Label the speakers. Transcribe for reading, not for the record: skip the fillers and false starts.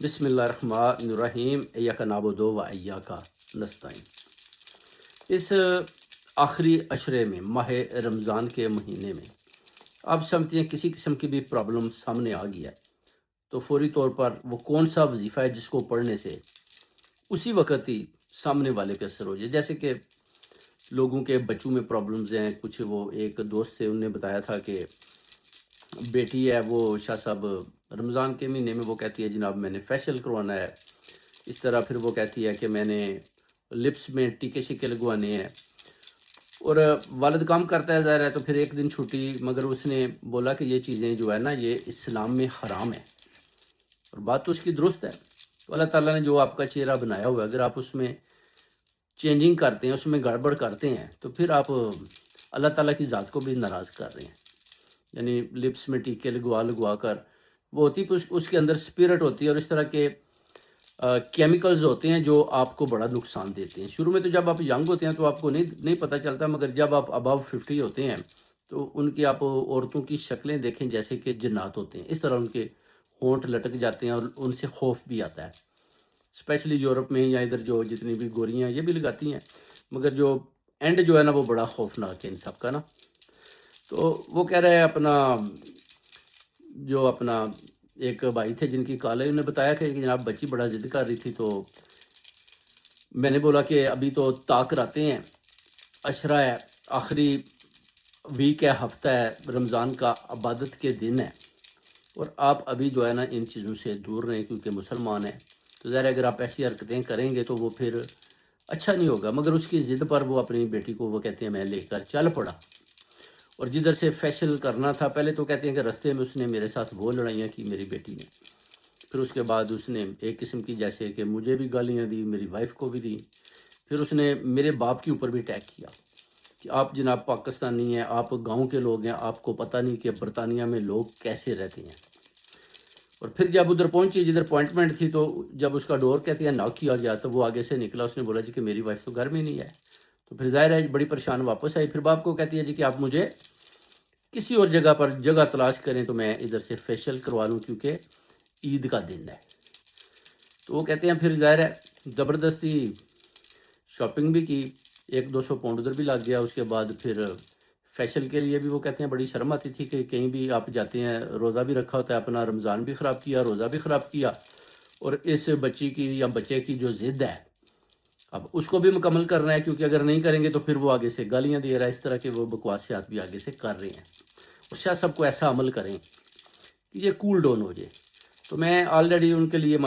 Speaker 1: بسم اللہ الرحمن الرحیم، ایاک نعبد و ایاک نستعین۔ اس آخری عشرے میں، ماہ رمضان کے مہینے میں آپ سمجھتے ہیں کسی قسم کی بھی پرابلم سامنے آ گیا ہے تو فوری طور پر وہ کون سا وظیفہ ہے جس کو پڑھنے سے اسی وقت ہی سامنے والے پہ اثر ہو جائے۔ جیسے کہ لوگوں کے بچوں میں پرابلمز ہیں، کچھ وہ ایک دوست سے انہوں نے بتایا تھا کہ بیٹی ہے وہ شاہ صاحب رمضان کے مہینے میں وہ کہتی ہے جناب میں نے فیشل کروانا ہے، اس طرح پھر وہ کہتی ہے کہ میں نے لپس میں ٹیکے شیکے لگوانے ہیں، اور والد کام کرتا ہے ظاہر ہے تو پھر ایک دن چھٹی، مگر اس نے بولا کہ یہ چیزیں جو ہے نا یہ اسلام میں حرام ہے، اور بات تو اس کی درست ہے۔ تو اللہ تعالیٰ نے جو آپ کا چہرہ بنایا ہوا ہے اگر آپ اس میں چینجنگ کرتے ہیں، اس میں گڑبڑ کرتے ہیں تو پھر آپ اللہ تعالیٰ کی ذات کو بھی ناراض کر رہے ہیں۔ یعنی لپس میں ٹیکے لگوا کر وہ ہوتی اس کے اندر اسپرٹ ہوتی ہے، اور اس طرح کے کیمیکلز ہوتے ہیں جو آپ کو بڑا نقصان دیتے ہیں۔ شروع میں تو جب آپ ینگ ہوتے ہیں تو آپ کو نہیں پتہ چلتا، مگر جب آپ ابو 50 ہوتے ہیں تو ان کی آپ عورتوں کی شکلیں دیکھیں جیسے کہ جنات ہوتے ہیں، اس طرح ان کے ہونٹ لٹک جاتے ہیں اور ان سے خوف بھی آتا ہے۔ اسپیشلی یورپ میں یا ادھر جو جتنی بھی گوریاں ہیں یہ بھی لگاتی ہیں، مگر جو اینڈ جو ہے نا وہ بڑا خوفناک ہے ان سب کا نا۔ تو وہ کہہ رہے ہیں اپنا ایک بھائی تھے جن کی کال ہے، انہوں نے بتایا کہ جناب بچی بڑا ضد کر رہی تھی، تو میں نے بولا کہ ابھی تو طاق راتے ہیں، عشرہ ہے، آخری ویک ہے، ہفتہ ہے رمضان کا، عبادت کے دن ہے، اور آپ ابھی جو ہے نا ان چیزوں سے دور رہیں کیونکہ مسلمان ہیں۔ تو ظاہر ہے اگر آپ ایسی حرکتیں کریں گے تو وہ پھر اچھا نہیں ہوگا، مگر اس کی ضد پر وہ اپنی بیٹی کو وہ کہتے ہیں میں لے کر چل پڑا، اور جدھر سے فیشل کرنا تھا پہلے تو کہتے ہیں کہ رستے میں اس نے میرے ساتھ وہ لڑائیاں کی میری بیٹی نے، پھر اس کے بعد اس نے ایک قسم کی جیسے کہ مجھے بھی گالیاں دی، میری وائف کو بھی دی، پھر اس نے میرے باپ کے اوپر بھی اٹیک کیا کہ آپ جناب پاکستانی ہیں، آپ گاؤں کے لوگ ہیں، آپ کو پتہ نہیں کہ برطانیہ میں لوگ کیسے رہتے ہیں۔ اور پھر جب ادھر پہنچی جدھر اپوائنٹمنٹ تھی تو جب اس کا ڈور کہتے ہیں ناک کیا گیا تو وہ آگے سے نکلا، اس نے بولا جی کہ میری وائف تو گھر میں نہیں ہے، تو پھر ظاہر ہے بڑی پریشان واپس آئی، پھر باپ کو کہتی ہے جی کہ آپ مجھے کسی اور جگہ پر جگہ تلاش کریں تو میں ادھر سے فیشل کروا لوں کیونکہ عید کا دن ہے۔ تو وہ کہتے ہیں پھر ظاہر ہے زبردستی شاپنگ بھی کی، 100-200 پاؤنڈ ادھر بھی لگ گیا، اس کے بعد پھر فیشل کے لیے بھی وہ کہتے ہیں بڑی شرم آتی تھی کہ کہیں بھی آپ جاتے ہیں، روزہ بھی رکھا ہوتا ہے، اپنا رمضان بھی خراب کیا، روزہ بھی خراب کیا، اور اس بچی کی یا بچے کی جو ضد ہے اب اس کو بھی مکمل کرنا ہے، کیونکہ اگر نہیں کریں گے تو پھر وہ آگے سے گالیاں دے رہا ہے، اس طرح کے وہ بکواسیات بھی آگے سے کر رہے ہیں، اور شاید سب کو ایسا عمل کریں کہ یہ کول ڈاؤن ہو جائے۔ تو میں آلریڈی ان کے لیے